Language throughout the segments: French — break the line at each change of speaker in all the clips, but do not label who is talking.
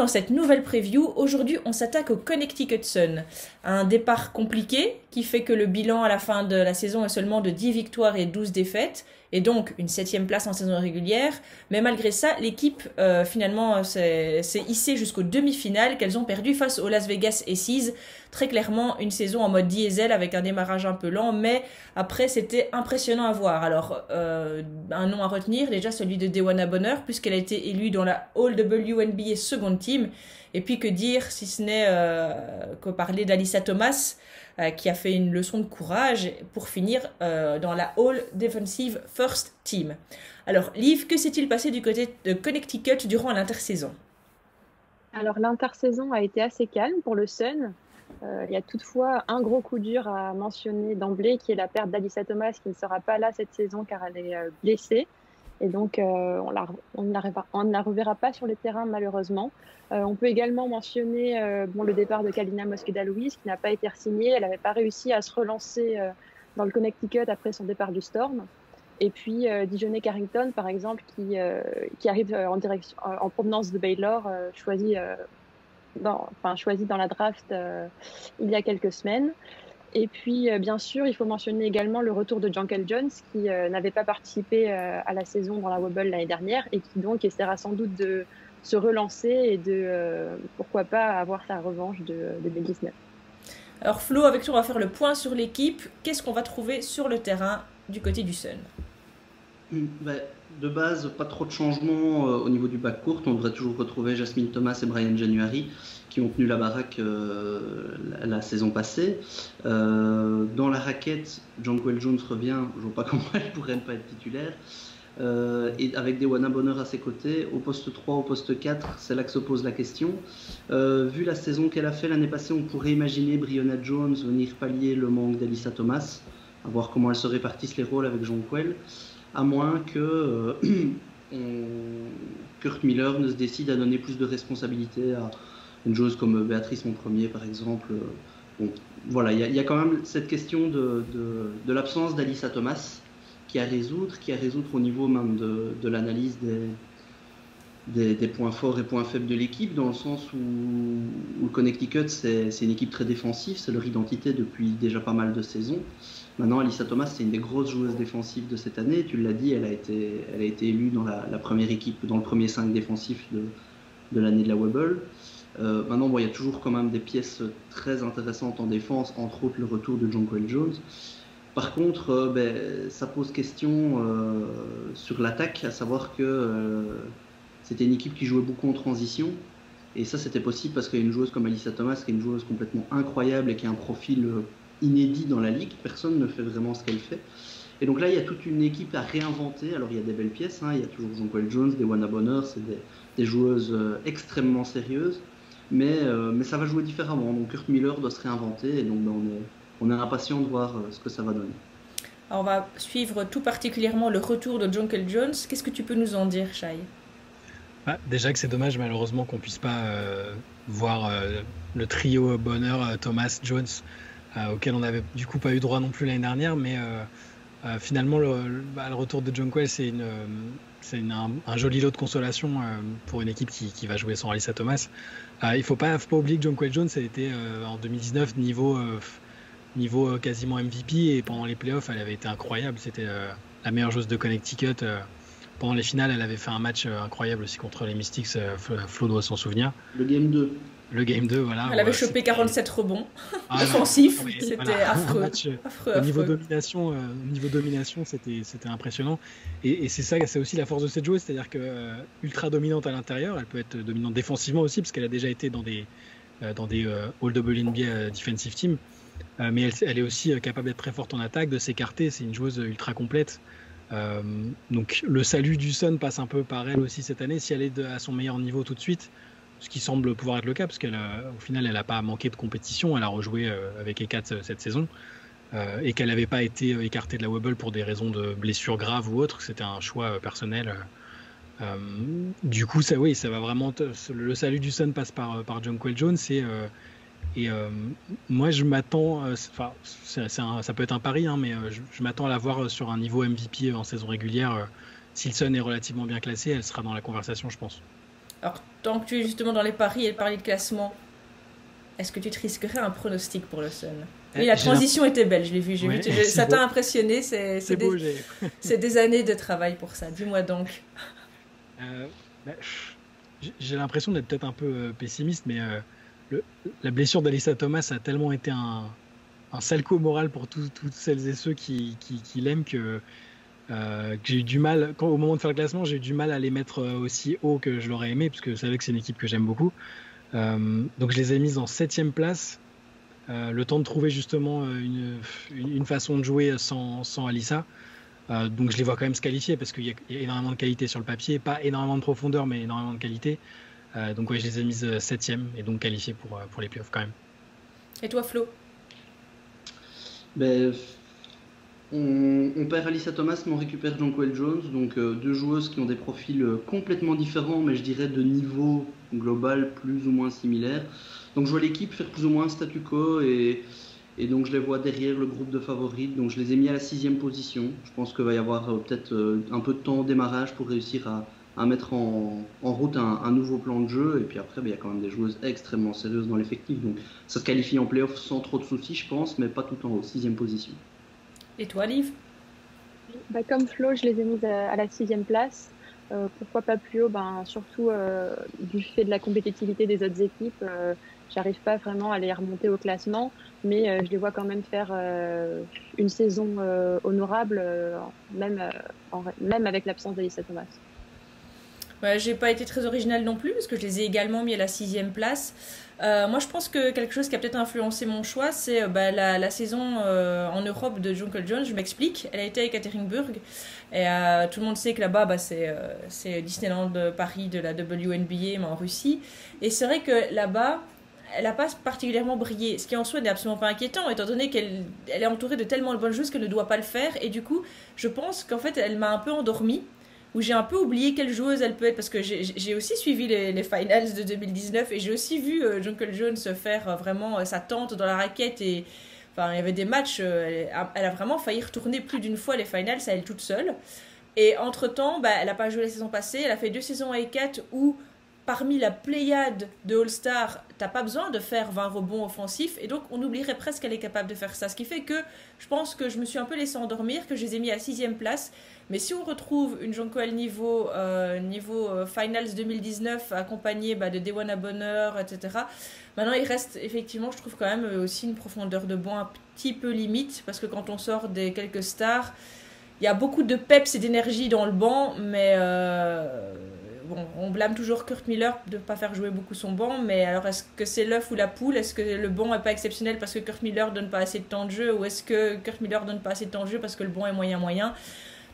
dans cette nouvelle preview, aujourd'hui on s'attaque au Connecticut Sun. Un départ compliqué qui fait que le bilan à la fin de la saison est seulement de 10 victoires et 12 défaites, et donc une 7e place en saison régulière. Mais malgré ça, l'équipe finalement s'est hissée jusqu'aux demi-finales qu'elles ont perdues face aux Las Vegas Aces. Très clairement une saison en mode diesel avec un démarrage un peu lent, mais après c'était impressionnant à voir. Alors un nom à retenir, déjà celui de DeWanna Bonner, puisqu'elle a été élue dans la All-WNBA Second Team. Et puis que dire si ce n'est que parler d'Alyssa Thomas, qui a fait une leçon de courage pour finir dans la All Defensive First Team. Alors Liv, que s'est-il passé du côté de Connecticut durant l'intersaison?
Alors l'intersaison a été assez calme pour le Sun. Il y a toutefois un gros coup dur à mentionner d'emblée, qui est la perte d'Alyssa Thomas, qui ne sera pas là cette saison car elle est blessée. Et donc, on ne la reverra pas sur les terrains, malheureusement. On peut également mentionner le départ de Kalina Mosqueda-Lewis, qui n'a pas été re-signée. Elle n'avait pas réussi à se relancer dans le Connecticut après son départ du Storm. Et puis, Dijonay Carrington, par exemple, qui arrive en provenance de Baylor, choisi dans la draft il y a quelques semaines. Et puis, bien sûr, il faut mentionner également le retour de Jonquel Jones, qui n'avait pas participé à la saison dans la Wobble l'année dernière et qui donc essaiera sans doute de se relancer et de, pourquoi pas, avoir sa revanche de 2019.
Alors Flo, avec toi, on va faire le point sur l'équipe. Qu'est-ce qu'on va trouver sur le terrain du côté du Sun?
De base, pas trop de changements au niveau du backcourt. On devrait toujours retrouver Jasmine Thomas et Brian January qui ont tenu la baraque la saison passée. Dans la raquette, Jonquel Jones revient. Je ne vois pas comment elle pourrait ne pas être titulaire. Et avec DeWanna Bonner à ses côtés, au poste 3, au poste 4, c'est là que se pose la question. Vu la saison qu'elle a fait l'année passée, on pourrait imaginer Brianna Jones venir pallier le manque d'Alyssa Thomas, à voir comment elles se répartissent les rôles avec Jonquel, à moins que Kurt Miller ne se décide à donner plus de responsabilités à une joueuse comme Béatrice Monpremier par exemple. Bon, voilà, il y a quand même cette question de l'absence d'Alyssa Thomas qui est à résoudre au niveau même de l'analyse des points forts et points faibles de l'équipe, dans le sens où le Connecticut c'est une équipe très défensive, c'est leur identité depuis déjà pas mal de saisons. Maintenant, Alyssa Thomas, c'est une des grosses joueuses défensives de cette année. Tu l'as dit, elle a été élue dans la première équipe, dans le premier 5 défensif de l'année de la Wobble. Maintenant, il y a toujours quand même des pièces très intéressantes en défense, entre autres le retour de Jonquel Jones. Par contre, ça pose question sur l'attaque, à savoir que c'était une équipe qui jouait beaucoup en transition. Et ça, c'était possible parce qu'il y a une joueuse comme Alyssa Thomas, qui est une joueuse complètement incroyable et qui a un profil inédit dans la ligue. Personne ne fait vraiment ce qu'elle fait. Et donc là, il y a toute une équipe à réinventer. Alors, il y a des belles pièces. Il y a toujours Jonquel Jones, DeWanna Bonner. C'est des joueuses extrêmement sérieuses. Mais ça va jouer différemment. Donc, Kurt Miller doit se réinventer. Et donc, on est impatient de voir ce que ça va donner.
Alors, on va suivre tout particulièrement le retour de Jonquel Jones. Qu'est-ce que tu peux nous en dire, Shai?
Déjà que c'est dommage malheureusement qu'on puisse pas voir le trio Bonner, Thomas, Jones, auquel on n'avait du coup pas eu droit non plus l'année dernière, mais finalement le retour de Jonquel c'est un joli lot de consolation pour une équipe qui va jouer sans Alyssa Thomas. Il faut pas oublier que Jonquel Jones a été en 2019 niveau quasiment MVP, et pendant les playoffs elle avait été incroyable, c'était la meilleure joueuse de Connecticut. Pendant les finales, elle avait fait un match incroyable aussi contre les Mystics. Flo doit s'en souvenir.
Le Game 2.
Le Game 2, voilà.
Elle avait chopé 47 rebonds offensifs. C'était
voilà,
affreux.
Au niveau domination, c'était impressionnant. Et c'est ça, c'est aussi la force de cette joueuse, c'est-à-dire que ultra dominante à l'intérieur, elle peut être dominante défensivement aussi, parce qu'elle a déjà été dans des All-WNBA Defensive Team. Mais elle est aussi capable d'être très forte en attaque, de s'écarter. C'est une joueuse ultra complète. Donc le salut du Sun passe un peu par elle aussi cette année, si elle est à son meilleur niveau tout de suite, ce qui semble pouvoir être le cas, parce qu'au final elle n'a pas manqué de compétition, elle a rejoué avec ECAT cette saison, et qu'elle n'avait pas été écartée de la Wobble pour des raisons de blessures graves ou autres, c'était un choix personnel. Du coup ça va vraiment le salut du Sun passe par Jonquel Jones, et moi je m'attends, ça peut être un pari, mais je m'attends à la voir sur un niveau MVP en saison régulière. Si le Sun est relativement bien classé, elle sera dans la conversation, je pense.
Alors, tant que tu es justement dans les paris et le pari de classement, est-ce que tu te risquerais un pronostic pour le Sun? Oui, la transition était belle, je l'ai vu. Ça t'a impressionné, c'est des années de travail pour ça. Dis-moi donc.
J'ai l'impression d'être peut-être un peu pessimiste, mais la blessure d'Alyssa Thomas a tellement été un sale coup moral pour toutes celles et ceux qui l'aiment que j'ai eu du mal, au moment de faire le classement, j'ai eu du mal à les mettre aussi haut que je l'aurais aimé, parce que je savais que c'est une équipe que j'aime beaucoup. Donc je les ai mises en 7e place, le temps de trouver justement une façon de jouer sans Alyssa. Donc je les vois quand même se qualifier, parce qu'il y a énormément de qualité sur le papier, pas énormément de profondeur, mais énormément de qualité. Donc ouais, je les ai mises 7e et donc qualifiées pour les playoffs quand même.
Et toi, Flo?
On perd Alyssa Thomas, mais on récupère Jonquel Jones, donc deux joueuses qui ont des profils complètement différents, mais je dirais de niveau global plus ou moins similaire. Donc je vois l'équipe faire plus ou moins un statu quo, et donc je les vois derrière le groupe de favorites, donc je les ai mis à la 6e position. Je pense qu'il va y avoir peut-être un peu de temps au démarrage pour réussir à mettre en route un nouveau plan de jeu, et puis après il y a quand même des joueuses extrêmement sérieuses dans l'effectif, donc ça se qualifie en play-off sans trop de soucis je pense, mais pas tout en haut, 6e position.
Et toi, Liv?
Comme Flo, je les ai mises à la 6e place. Pourquoi pas plus haut? Surtout du fait de la compétitivité des autres équipes. J'arrive pas vraiment à les remonter au classement, mais je les vois quand même faire une saison honorable, même avec l'absence d'Alyssa Thomas.
Ouais, j'ai pas été très originale non plus, parce que je les ai également mis à la 6e place. Moi, je pense que quelque chose qui a peut-être influencé mon choix, c'est la saison en Europe de Jonquel Jones. Je m'explique. Elle a été à Ekaterinbourg, et tout le monde sait que là-bas, c'est Disneyland Paris de la WNBA, mais en Russie. Et c'est vrai que là-bas, elle n'a pas particulièrement brillé, ce qui en soi n'est absolument pas inquiétant, étant donné qu'elle est entourée de tellement de bonnes choses qu'elle ne doit pas le faire. Et du coup, je pense qu'en fait, elle m'a un peu endormie, où j'ai un peu oublié quelle joueuse elle peut être, parce que j'ai aussi suivi les finals de 2019, et j'ai aussi vu Jonquel Jones faire vraiment sa tente dans la raquette, et enfin, il y avait des matchs, elle a vraiment failli retourner plus d'une fois les finals à elle toute seule. Et entre-temps, elle n'a pas joué la saison passée, elle a fait 2 saisons à E4 où, parmi la pléiade de All-Star, t'as pas besoin de faire 20 rebonds offensifs, et donc on oublierait presque qu'elle est capable de faire ça. Ce qui fait que je pense que je me suis un peu laissée endormir, que je les ai mis à 6e place. Mais si on retrouve une Jonquel niveau Finals 2019, accompagnée de Dewana Bonheur, etc., maintenant il reste effectivement, je trouve quand même aussi une profondeur de banc un petit peu limite, parce que quand on sort des quelques stars, il y a beaucoup de peps et d'énergie dans le banc, mais on blâme toujours Kurt Miller de ne pas faire jouer beaucoup son banc, mais alors est-ce que c'est l'œuf ou la poule? Est-ce que le banc n'est pas exceptionnel parce que Kurt Miller donne pas assez de temps de jeu, ou est-ce que Kurt Miller donne pas assez de temps de jeu parce que le banc est moyen?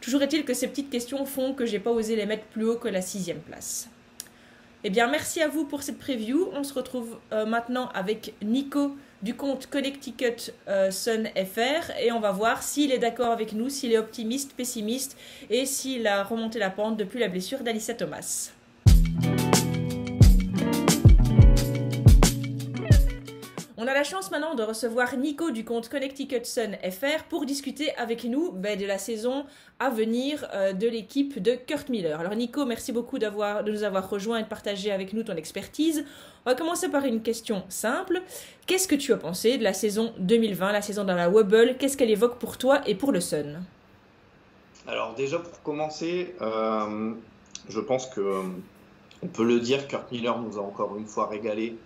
Toujours est-il que ces petites questions font que j'ai pas osé les mettre plus haut que la 6e place. Eh bien, merci à vous pour cette preview. On se retrouve maintenant avec Nico du compte Connecticut Sun FR, et on va voir s'il est d'accord avec nous, s'il est optimiste, pessimiste, et s'il a remonté la pente depuis la blessure d'Alyssa Thomas. On a la chance maintenant de recevoir Nico du compte Connecticut Sun FR pour discuter avec nous de la saison à venir de l'équipe de Kurt Miller. Alors Nico, merci beaucoup de nous avoir rejoints et de partager avec nous ton expertise. On va commencer par une question simple. Qu'est-ce que tu as pensé de la saison 2020, la saison dans la Wobble? Qu'est-ce qu'elle évoque pour toi et pour le Sun?
Alors déjà pour commencer, je pense que on peut le dire, Kurt Miller nous a encore une fois régalé,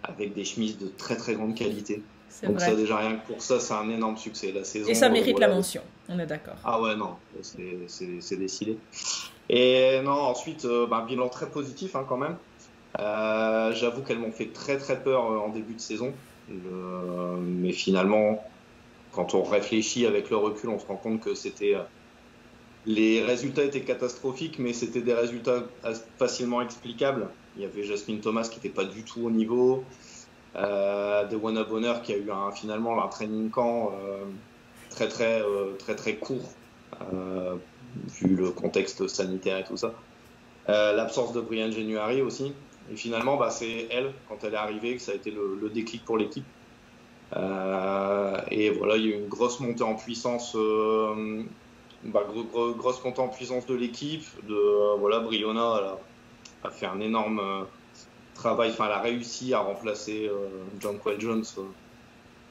avec des chemises de très très grande qualité. Donc vrai. Ça déjà rien que pour ça, c'est un énorme succès. La saison,
et ça mérite la mention, on est d'accord.
Ah ouais, non, c'est décidé. Et non, ensuite, bilan très positif quand même. J'avoue qu'elles m'ont fait très très peur en début de saison. Mais finalement, quand on réfléchit avec le recul, on se rend compte que les résultats étaient catastrophiques, mais c'était des résultats facilement explicables. Il y avait Jasmine Thomas qui n'était pas du tout au niveau, Dewana Bonheur qui a eu finalement un training camp très très court vu le contexte sanitaire et tout ça. L'absence de Brianne January aussi. Et finalement, c'est elle, quand elle est arrivée, que ça a été le déclic pour l'équipe. Et voilà, il y a eu une grosse montée en puissance. Grosse montée en puissance de l'équipe, Brionna a fait un énorme travail. Enfin, elle a réussi à remplacer Jonquel Jones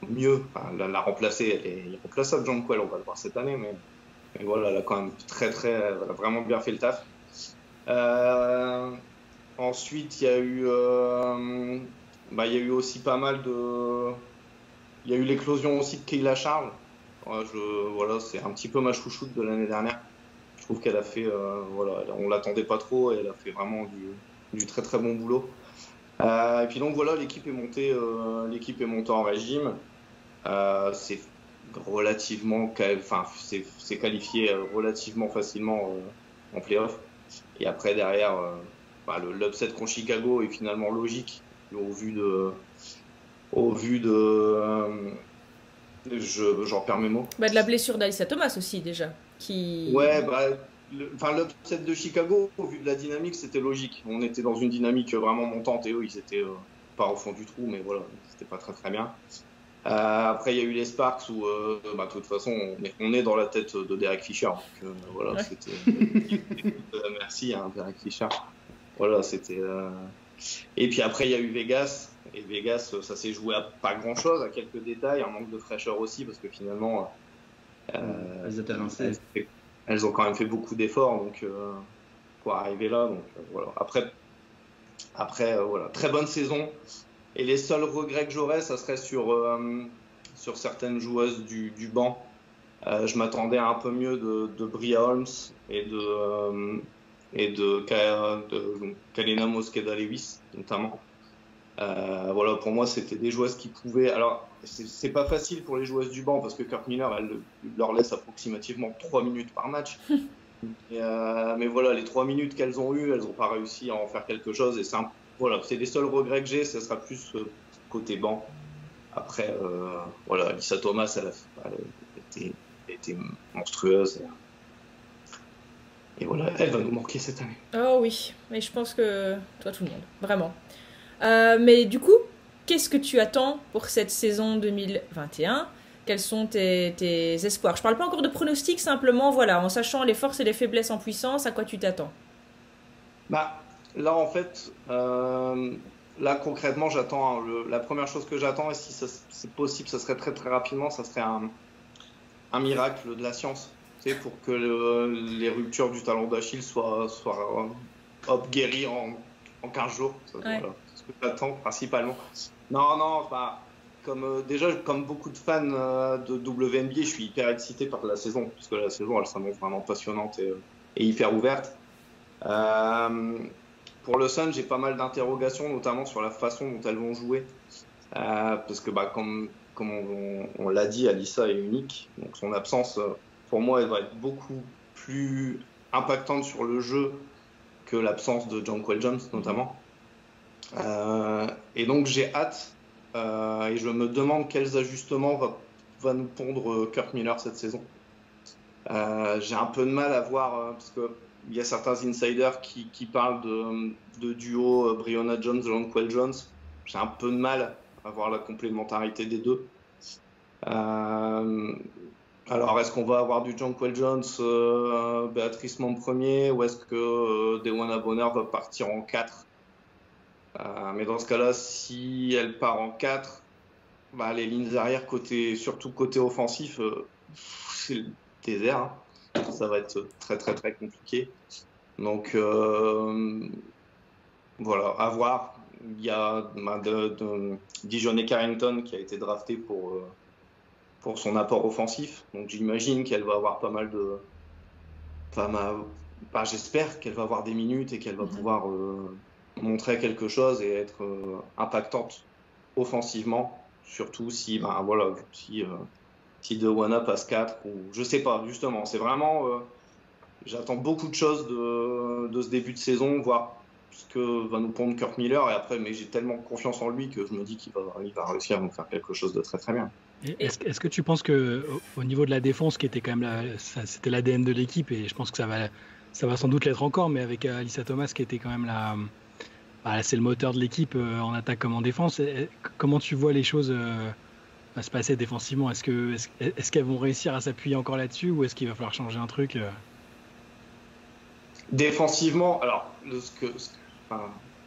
mieux. Enfin, la remplacer, elle est irremplaçable, Jonquel, on va le voir cette année, mais voilà, elle a quand même elle a vraiment bien fait le taf. Ensuite, il y a eu aussi pas mal de... Il y a eu l'éclosion aussi de Kayla Charles. Voilà, c'est un petit peu ma chouchoute de l'année dernière. Je trouve qu'elle a fait... on l'attendait pas trop et elle a fait vraiment du très très bon boulot. Et puis donc voilà, l'équipe est montée en régime. C'est qualifié relativement facilement en play-off. Et après, derrière, l'upset contre Chicago est finalement logique au vu de j'en perds mes mots.
De la blessure d'Alyssa Thomas aussi, déjà.
Ouais, l'upset de Chicago, au vu de la dynamique, c'était logique. On était dans une dynamique vraiment montante et eux, ils étaient pas au fond du trou, mais voilà, c'était pas très très bien. Après, il y a eu les Sparks où, de toute façon, on est dans la tête de Derek Fisher. Donc, voilà, ouais. C'était. Merci, Derek Fisher. Voilà, c'était. Et puis après, il y a eu Vegas. Et Vegas, ça s'est joué à pas grand-chose, à quelques détails, un manque de fraîcheur aussi, parce que finalement,
elles étaient rincées.
Elles ont quand même fait beaucoup d'efforts, donc pour arriver là. Donc voilà. Après, voilà, très bonne saison. Et les seuls regrets que j'aurais, ça serait sur certaines joueuses du banc. Je m'attendais à un peu mieux de Bria Holmes et de Kalena Mosqueda-Lewis, notamment. Voilà, pour moi, c'était des joueuses qui pouvaient... Alors, c'est pas facile pour les joueuses du banc, parce que Kurt Miller, elle leur laisse approximativement 3 minutes par match. Mais voilà, les 3 minutes qu'elles ont eues, elles n'ont pas réussi à en faire quelque chose. Et voilà, c'est les seuls regrets que j'ai, ça sera plus côté banc. Après, voilà, Alyssa Thomas, elle était monstrueuse. Et voilà, elle va nous manquer cette année.
Oh oui, mais je pense que toi, tout le monde, vraiment. Mais du coup, qu'est-ce que tu attends pour cette saison 2021 ? Quels sont tes espoirs ? Je parle pas encore de pronostics, simplement, voilà, en sachant les forces et les faiblesses en puissance, à quoi tu t'attends ?
Là, en fait, là, concrètement, j'attends... la première chose que j'attends, et si c'est possible, ça serait très, très rapidement, ça serait un miracle de la science, pour que les ruptures du talon d'Achille soient guéries en 15 jours. Ça, ouais. Voilà, c'est ce que j'attends, principalement. Non, comme beaucoup de fans de WNBA, je suis hyper excité par la saison, parce que la saison, elle s'annonce vraiment passionnante et hyper ouverte. Pour le Sun, j'ai pas mal d'interrogations, notamment sur la façon dont elles vont jouer. Parce que, comme on l'a dit, Alyssa est unique. Donc son absence, pour moi, elle va être beaucoup plus impactante sur le jeu que l'absence de Jonquel Jones, notamment. Et donc j'ai hâte, et je me demande quels ajustements va nous pondre Kurt Miller cette saison. J'ai un peu de mal à voir, parce que il y a certains insiders qui parlent de duo Breonna Jones, Jonquel Jones. J'ai un peu de mal à voir la complémentarité des deux. Alors, est-ce qu'on va avoir du Jonquel Jones, Béatrice Monte premier, ou est-ce que Dewana Bonner va partir en 4 ? Mais dans ce cas-là, si elle part en 4, les lignes arrière, surtout côté offensif, c'est le désert. Hein. Ça va être très très très compliqué. Donc voilà, à voir. Il y a Dijonne Carrington qui a été drafté pour son apport offensif. Donc j'imagine qu'elle va avoir pas mal de... j'espère qu'elle va avoir des minutes et qu'elle va pouvoir montrer quelque chose et être impactante offensivement. Surtout si Dewana passe 4 ou je sais pas, justement, c'est vraiment j'attends beaucoup de choses de ce début de saison, voir ce que va nous pondre Kurt Miller, et après, mais j'ai tellement confiance en lui que je me dis qu'il va réussir à nous faire quelque chose de très très bien.
Est-ce que tu penses que au niveau de la défense, qui était quand même c'était l'ADN de l'équipe, et je pense que ça va sans doute l'être encore, mais avec Alyssa Thomas qui était quand même c'est le moteur de l'équipe en attaque comme en défense, comment tu vois les choses va se passer défensivement? Est-ce qu'elles vont réussir à s'appuyer encore là-dessus, ou est-ce qu'il va falloir changer un truc?
Défensivement, alors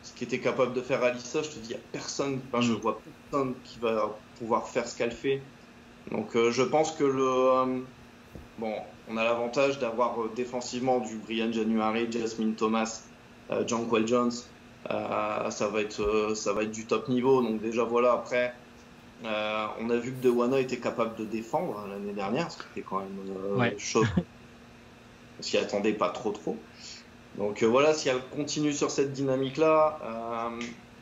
ce qu'était capable de faire Alyssa, je te dis, il n'y a personne, je vois personne qui va pouvoir faire ce qu'elle fait. Donc je pense que on a l'avantage d'avoir défensivement du Brian January, Jasmine Thomas, Jonquel Jones. Ça va être du top niveau. Donc déjà voilà, après on a vu que DeWanna était capable de défendre l'année dernière, ce qui était quand même chaud. On s'y attendait pas trop. Donc voilà, si elle continue sur cette dynamique-là,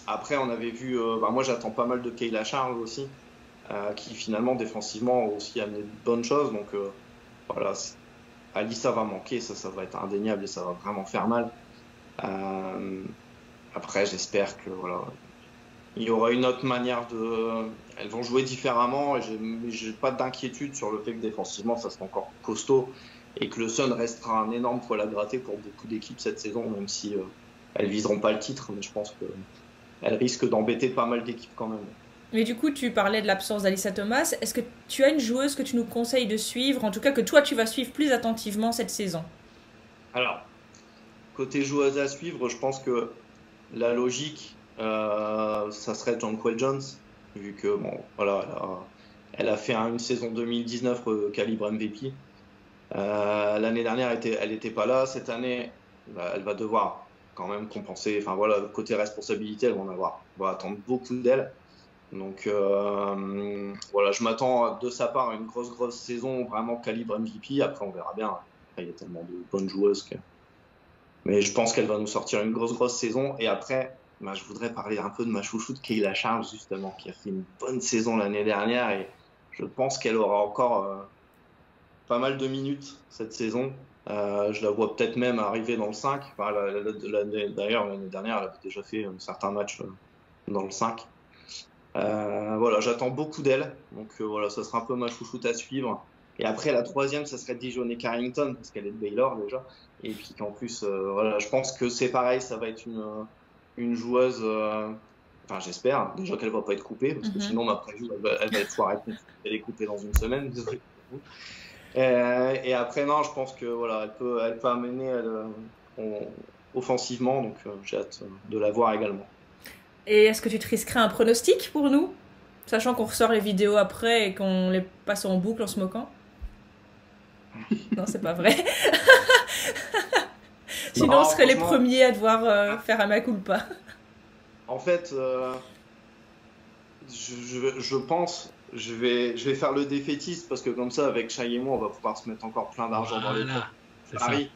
après on avait vu, moi j'attends pas mal de Kayla Charles aussi, qui finalement défensivement aussi a amené de bonnes choses. Donc voilà, Alyssa va manquer, ça va être indéniable et ça va vraiment faire mal. Après j'espère que voilà, il y aura une autre manière elles vont jouer différemment, et j'ai pas d'inquiétude sur le fait que défensivement ça sera encore costaud et que le Sun restera un énorme poil à gratter pour beaucoup d'équipes cette saison, même si elles viseront pas le titre, mais je pense qu'elles risquent d'embêter pas mal d'équipes quand même.
Mais du coup, tu parlais de l'absence d'Alyssa Thomas. Est-ce que tu as une joueuse que tu nous conseilles de suivre, en tout cas que toi tu vas suivre plus attentivement cette saison?
Alors, côté joueuse à suivre, je pense que la logique, ça serait Jonquel Jones, vu que elle a fait une saison 2019 calibre MVP. L'année dernière, elle n'était pas là. Cette année, elle va devoir quand même compenser. Enfin voilà, côté responsabilité, on va attendre beaucoup d'elle. Donc voilà, je m'attends de sa part à une grosse saison, vraiment calibre MVP. Après, on verra bien. Après, il y a tellement de bonnes joueuses mais je pense qu'elle va nous sortir une grosse saison. Et après, je voudrais parler un peu de ma chouchoute Kayla Charles, justement, qui a fait une bonne saison l'année dernière. Et je pense qu'elle aura encore pas mal de minutes cette saison. Je la vois peut-être même arriver dans le 5. D'ailleurs, l'année dernière, elle avait déjà fait certains matchs dans le 5. Voilà, j'attends beaucoup d'elle. Donc voilà, ça sera un peu ma chouchoute à suivre. Et après, la troisième, ça serait Dijonay Carrington, parce qu'elle est de Baylor déjà. Et puis qu'en plus, voilà, je pense que c'est pareil, ça va être une joueuse. Enfin, j'espère déjà qu'elle va pas être coupée, parce que sinon, ma prévue, elle va être foirée. Elle est coupée dans une semaine. Désolé pour vous. Et après, non, je pense que voilà, elle peut amener offensivement, donc j'ai hâte de la voir également.
Et est-ce que tu te risquerais un pronostic pour nous, sachant qu'on ressort les vidéos après et qu'on les passe en boucle en se moquant? Non, c'est pas vrai. Sinon, on serait les premiers à devoir faire un mea culpa.
En fait, je pense, je vais faire le défaitiste, parce que comme ça, avec Shai et moi, on va pouvoir se mettre encore plein d'argent dans les poches. Paris.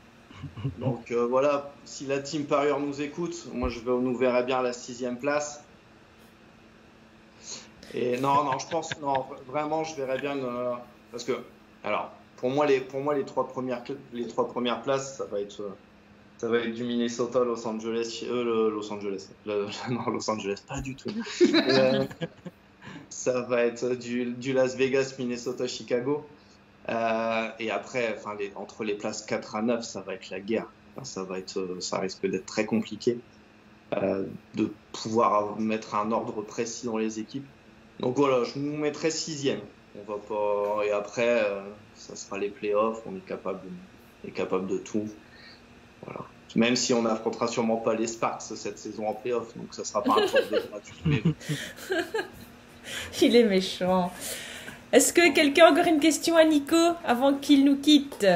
Donc voilà, si la team Parieur nous écoute, moi nous verrai bien à la 6e place. Et non, je pense, non, vraiment, je verrais bien, parce que, alors, pour moi, les 3 premières places, ça va être du Minnesota, Los Angeles, non, Los Angeles, pas du tout. Ça va être du Las Vegas, Minnesota, Chicago. Et après, entre les places 4 à 9, ça va être la guerre. Ça risque d'être très compliqué de pouvoir mettre un ordre précis dans les équipes. Donc voilà, je nous mettrai 6e. On va pas. Et après, ça sera les playoffs. On est capable de tout. Voilà. Même si on n'affrontera sûrement pas les Sparks cette saison en playoffs, donc ça sera pas un problème gratuit.
Il est méchant. Est-ce que quelqu'un a encore une question à Nico avant qu'il nous quitte?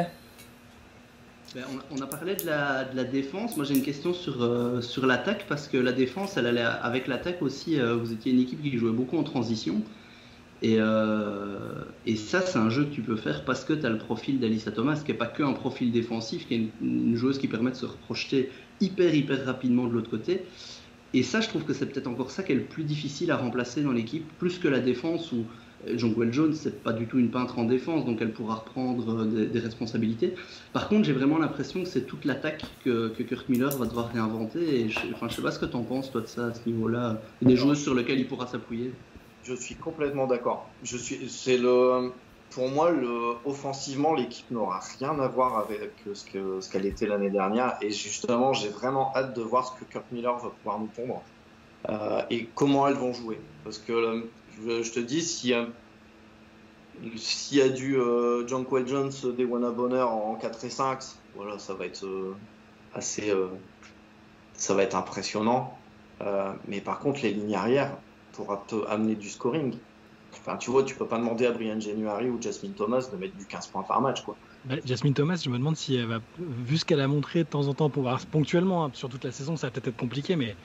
On a parlé de la défense. Moi, j'ai une question sur l'attaque, parce que la défense, elle allait avec l'attaque aussi. Vous étiez une équipe qui jouait beaucoup en transition. Et ça, c'est un jeu que tu peux faire parce que tu as le profil d'Alyssa Thomas, qui n'est pas qu'un profil défensif, qui est une joueuse qui permet de se projeter hyper rapidement de l'autre côté. Et ça, je trouve que c'est peut-être encore ça qui est le plus difficile à remplacer dans l'équipe, plus que la défense, où Jonquel Jones, c'est pas du tout une peintre en défense, donc elle pourra reprendre des responsabilités. Par contre, j'ai vraiment l'impression que c'est toute l'attaque que Kirk Miller va devoir réinventer. Et je sais pas ce que tu en penses, toi, de ça, à ce niveau-là, des joueuses sur lesquelles il pourra s'appuyer.
Je suis complètement d'accord. Pour moi, offensivement, l'équipe n'aura rien à voir avec ce qu'elle était l'année dernière. Et justement, j'ai vraiment hâte de voir ce que Kirk Miller va pouvoir nous pondre et comment elles vont jouer. Parce que je te dis, s'il y a du Jonquel Jones, DeWanna Bonner en 4 et 5, voilà, ça va être assez ça va être impressionnant. Mais par contre, les lignes arrière pourra te amener du scoring. Enfin, tu vois, tu peux pas demander à Brian January ou Jasmine Thomas de mettre du 15 points par match, quoi.
Jasmine Thomas, je me demande si elle va, vu ce qu'elle a montré de temps en temps, ponctuellement, hein, sur toute la saison, ça va peut-être être compliqué, mais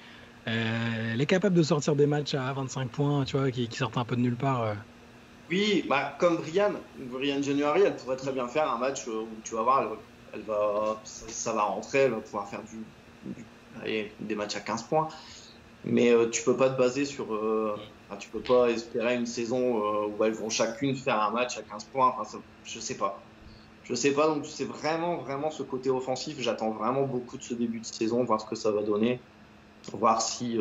elle est capable de sortir des matchs à 25 points, tu vois, qui sortent un peu de nulle part.
Oui, bah, comme Brian January, elle pourrait très bien faire un match où tu vas voir, ça va rentrer, elle va pouvoir faire des matchs à 15 points. Mais tu peux pas te baser sur. Tu peux pas espérer une saison où elles vont chacune faire un match à 15 points. Enfin, je sais pas. Donc c'est vraiment ce côté offensif. J'attends vraiment beaucoup de ce début de saison, voir ce que ça va donner, voir si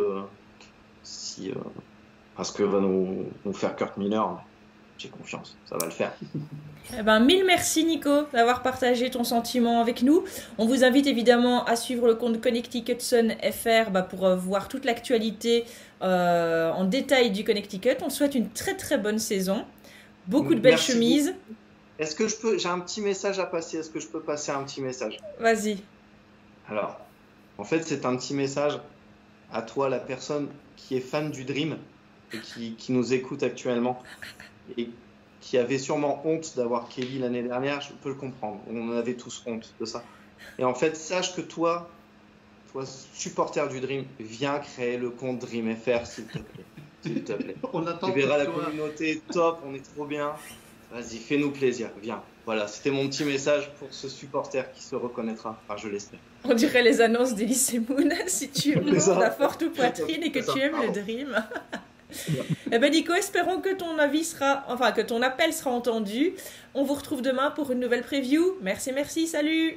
parce que va nous faire Kurt Miller. J'ai confiance, ça va le faire.
Eh ben, mille merci Nico d'avoir partagé ton sentiment avec nous. On vous invite évidemment à suivre le compte Connecticut Sun FR pour voir toute l'actualité en détail du Connecticut. On souhaite une très très bonne saison. Beaucoup de belles chemises.
Est-ce que j'ai un petit message à passer? Est-ce que je peux passer un petit message?
Vas-y.
Alors, en fait, c'est un petit message à toi, la personne qui est fan du Dream et qui nous écoute actuellement et qui avait sûrement honte d'avoir Kelly l'année dernière. Je peux le comprendre. On en avait tous honte de ça. Et en fait, sache que toi, supporter du Dream, viens créer le compte Dream FR, s'il te plaît. S'il te plaît. Tu verras la communauté top, on est trop bien. Vas-y, fais-nous plaisir, viens. Voilà, c'était mon petit message pour ce supporter qui se reconnaîtra. Enfin, je l'espère.
On dirait les annonces d'Elysée Moon. Si tu montes à forte ou poitrine et que tu aimes le Dream. Eh ben Nico, espérons que ton appel sera entendu. On vous retrouve demain pour une nouvelle preview. Merci, salut.